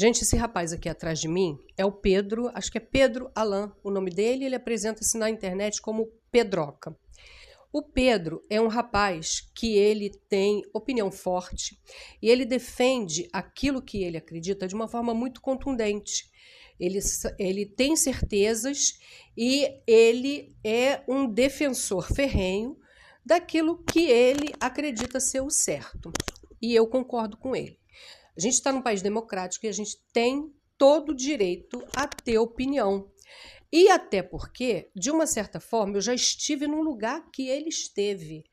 Gente, esse rapaz aqui atrás de mim é o Pedro, acho que é Pedro Alan o nome dele, ele apresenta-se na internet como Pedroca. O Pedro é um rapaz que ele tem opinião forte e ele defende aquilo que ele acredita de uma forma muito contundente. Ele tem certezas e ele é um defensor ferrenho daquilo que ele acredita ser o certo. E eu concordo com ele. A gente está num país democrático e a gente tem todo o direito a ter opinião. E até porque, de uma certa forma, eu já estive num lugar que ele esteve.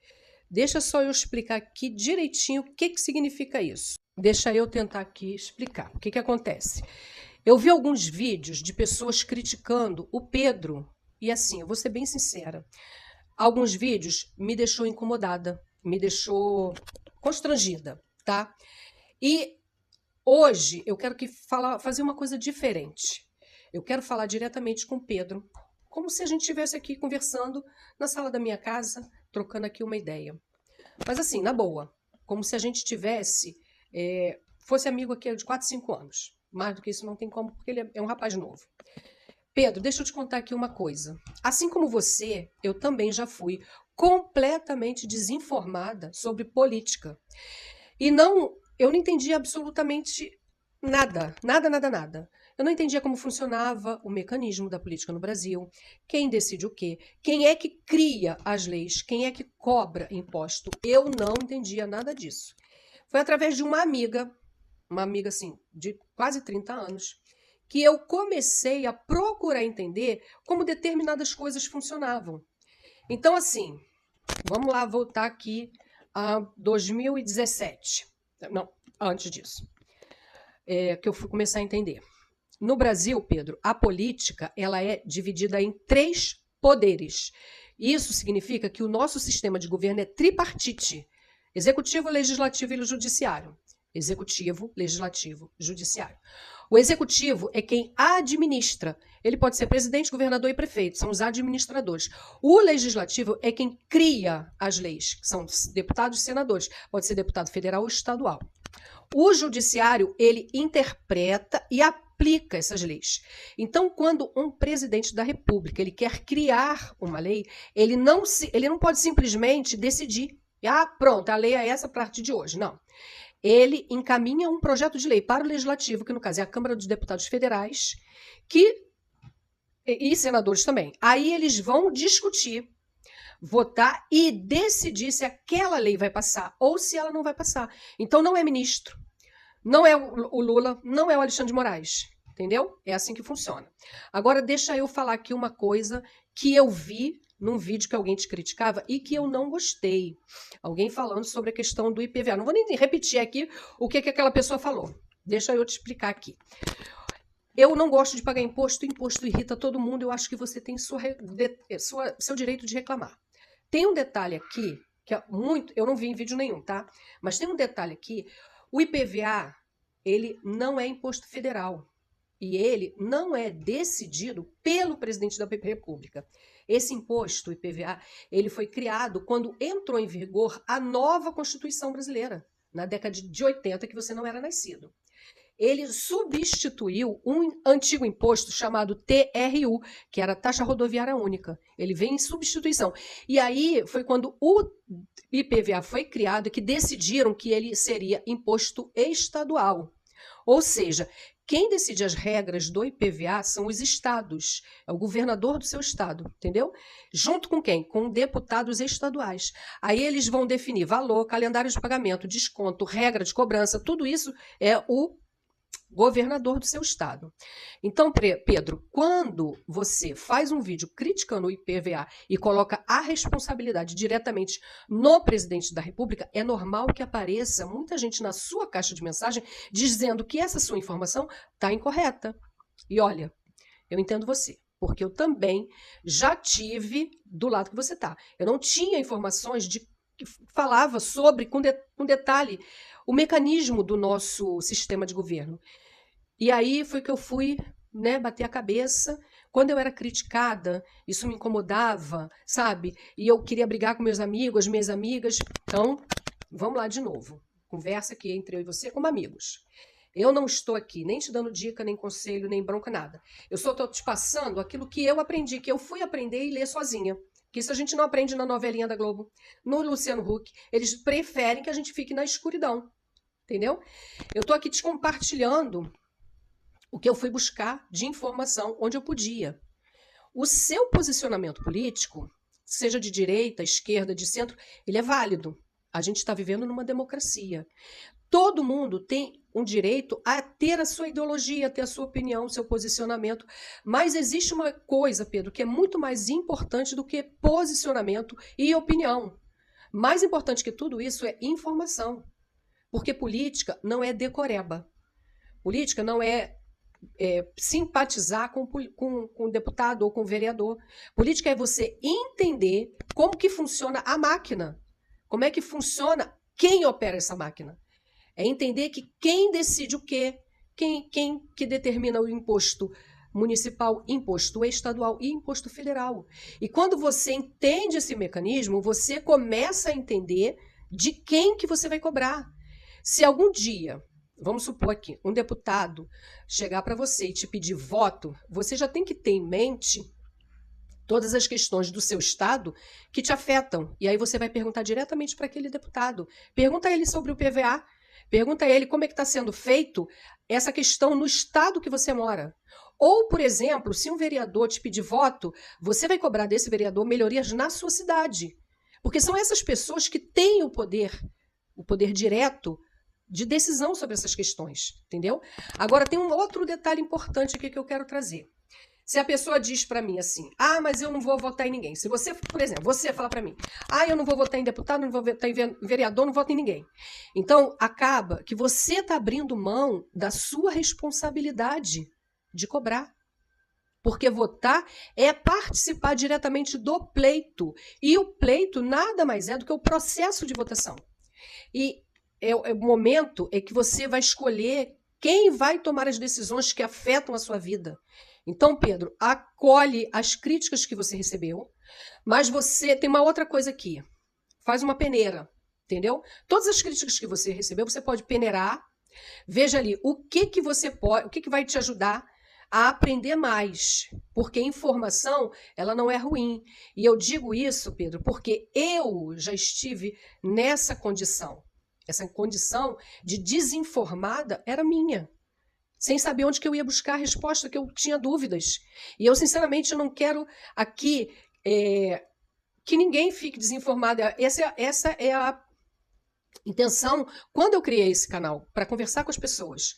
Deixa só eu explicar aqui direitinho o que significa isso. Deixa eu tentar aqui explicar. O que acontece? Eu vi alguns vídeos de pessoas criticando o Pedro. E assim, eu vou ser bem sincera. Alguns vídeos me deixou incomodada, me deixou constrangida, tá? E hoje eu quero fazer uma coisa diferente. Eu quero falar diretamente com o Pedro, como se a gente estivesse aqui conversando na sala da minha casa, trocando aqui uma ideia. Mas assim, na boa, como se a gente fosse amigo aqui de 4, 5 anos. Mais do que isso não tem como, porque ele é um rapaz novo. Pedro, deixa eu te contar aqui uma coisa. Assim como você, eu também já fui completamente desinformada sobre política. E eu não entendi absolutamente nada. Eu não entendia como funcionava o mecanismo da política no Brasil, quem decide o quê, quem é que cria as leis, quem é que cobra imposto. Eu não entendia nada disso. Foi através de uma amiga assim, de quase 30 anos, que eu comecei a procurar entender como determinadas coisas funcionavam. Então, assim, vamos lá voltar aqui a 2017. Não, antes disso. Que eu fui começar a entender. No Brasil, Pedro, a política ela é dividida em 3 poderes. Isso significa que o nosso sistema de governo é tripartite: executivo, legislativo e judiciário. Executivo, legislativo, judiciário. O executivo é quem administra. Ele pode ser presidente, governador e prefeito, são os administradores. O legislativo é quem cria as leis, que são deputados e senadores. Pode ser deputado federal ou estadual. O judiciário, ele interpreta e aplica essas leis. Então, quando um presidente da República ele quer criar uma lei, ele não pode simplesmente decidir, pronto, a lei é essa a partir de hoje. Não. Ele encaminha um projeto de lei para o Legislativo, que no caso é a Câmara dos Deputados Federais, e senadores também. Aí eles vão discutir, votar e decidir se aquela lei vai passar ou se ela não vai passar. Então não é ministro, não é o Lula, não é o Alexandre de Moraes, entendeu? É assim que funciona. Agora deixa eu falar aqui uma coisa que eu vi num vídeo que alguém te criticava e que eu não gostei. Alguém falando sobre a questão do IPVA. Não vou nem repetir aqui o que aquela pessoa falou. Deixa eu te explicar aqui. Eu não gosto de pagar imposto, imposto irrita todo mundo, eu acho que você tem seu direito de reclamar. Tem um detalhe aqui, que é muito, eu não vi em vídeo nenhum, tá? Mas tem um detalhe aqui, o IPVA, ele não é imposto federal. E ele não é decidido pelo presidente da República. Esse imposto, o IPVA, ele foi criado quando entrou em vigor a nova Constituição brasileira, na década de 80, que você não era nascido. Ele substituiu um antigo imposto chamado TRU, que era a Taxa Rodoviária Única. Ele vem em substituição. E aí foi quando o IPVA foi criado que decidiram que ele seria imposto estadual. Ou seja, quem decide as regras do IPVA são os estados, é o governador do seu estado, entendeu? Junto com quem? Com deputados estaduais. Aí eles vão definir valor, calendário de pagamento, desconto, regra de cobrança, tudo isso é o governador do seu estado. Então, Pedro, quando você faz um vídeo criticando o IPVA e coloca a responsabilidade diretamente no presidente da República, é normal que apareça muita gente na sua caixa de mensagem dizendo que essa sua informação está incorreta. E olha, eu entendo você, porque eu também já tive do lado que você está. Eu não tinha informações que falava sobre, com detalhe, o mecanismo do nosso sistema de governo. E aí foi que eu fui, bater a cabeça. Quando eu era criticada, isso me incomodava, sabe? E eu queria brigar com meus amigos, as minhas amigas. Então, vamos lá de novo. Conversa aqui entre eu e você como amigos. Eu não estou aqui nem te dando dica, nem conselho, nem bronca, nada. Eu só estou te passando aquilo que eu aprendi, que eu fui aprender e ler sozinha. Que isso a gente não aprende na novelinha da Globo, no Luciano Huck. Eles preferem que a gente fique na escuridão. Entendeu? Eu estou aqui te compartilhando o que eu fui buscar de informação onde eu podia. O seu posicionamento político, seja de direita, esquerda, de centro, ele é válido. A gente está vivendo numa democracia. Todo mundo tem um direito a ter a sua ideologia, a ter a sua opinião, o seu posicionamento. Mas existe uma coisa, Pedro, que é muito mais importante do que posicionamento e opinião. Mais importante que tudo isso é informação. Porque política não é decoreba. Política não é simpatizar com um deputado ou com um vereador. Política é você entender como que funciona a máquina. Como é que funciona quem opera essa máquina. É entender que quem decide o quê, quem que determina o imposto municipal, imposto estadual e imposto federal. E quando você entende esse mecanismo, você começa a entender de quem que você vai cobrar. Se algum dia, vamos supor aqui, um deputado chegar para você e te pedir voto, você já tem que ter em mente todas as questões do seu estado que te afetam. E aí você vai perguntar diretamente para aquele deputado. Pergunta a ele sobre o PVA, pergunta a ele como é que está sendo feito essa questão no estado que você mora. Ou, por exemplo, se um vereador te pedir voto, você vai cobrar desse vereador melhorias na sua cidade. Porque são essas pessoas que têm o poder direto de decisão sobre essas questões, entendeu? Agora, tem um outro detalhe importante aqui que eu quero trazer. Se a pessoa diz para mim assim, mas eu não vou votar em ninguém. Se você, por exemplo, você falar para mim, eu não vou votar em deputado, não vou votar em vereador, não voto em ninguém. Então, acaba que você está abrindo mão da sua responsabilidade de cobrar. Porque votar é participar diretamente do pleito. E o pleito nada mais é do que o processo de votação. E o momento é que você vai escolher quem vai tomar as decisões que afetam a sua vida. Então, Pedro, acolhe as críticas que você recebeu, mas você tem uma outra coisa aqui. Faz uma peneira, entendeu? Todas as críticas que você recebeu, você pode peneirar. Veja ali o que você pode, o que vai te ajudar a aprender mais, porque informação, ela não é ruim. E eu digo isso, Pedro, porque eu já estive nessa condição. Essa condição de desinformada era minha, sem saber onde que eu ia buscar a resposta, que eu tinha dúvidas. E eu, sinceramente, não quero aqui que ninguém fique desinformado. Essa é a intenção, quando eu criei esse canal, para conversar com as pessoas.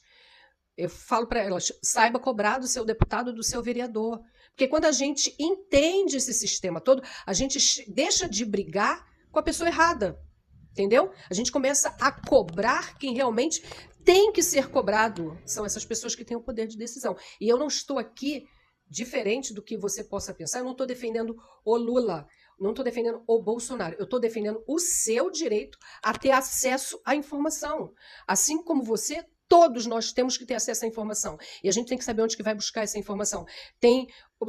Eu falo para elas, saiba cobrar do seu deputado, do seu vereador. Porque quando a gente entende esse sistema todo, a gente deixa de brigar com a pessoa errada. Entendeu? A gente começa a cobrar quem realmente tem que ser cobrado. São essas pessoas que têm o poder de decisão. E eu não estou aqui, diferente do que você possa pensar, eu não estou defendendo o Lula, não estou defendendo o Bolsonaro, eu estou defendendo o seu direito a ter acesso à informação. Assim como você, todos nós temos que ter acesso à informação. E a gente tem que saber onde que vai buscar essa informação. Tem o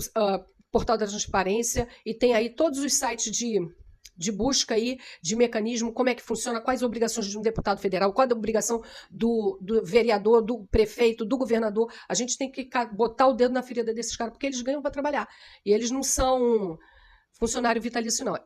Portal da Transparência e tem aí todos os sites de busca aí, de mecanismo, como é que funciona, quais obrigações de um deputado federal, qual a obrigação do vereador, do prefeito, do governador. A gente tem que botar o dedo na ferida desses caras, porque eles ganham para trabalhar. E eles não são funcionário vitalício, não. É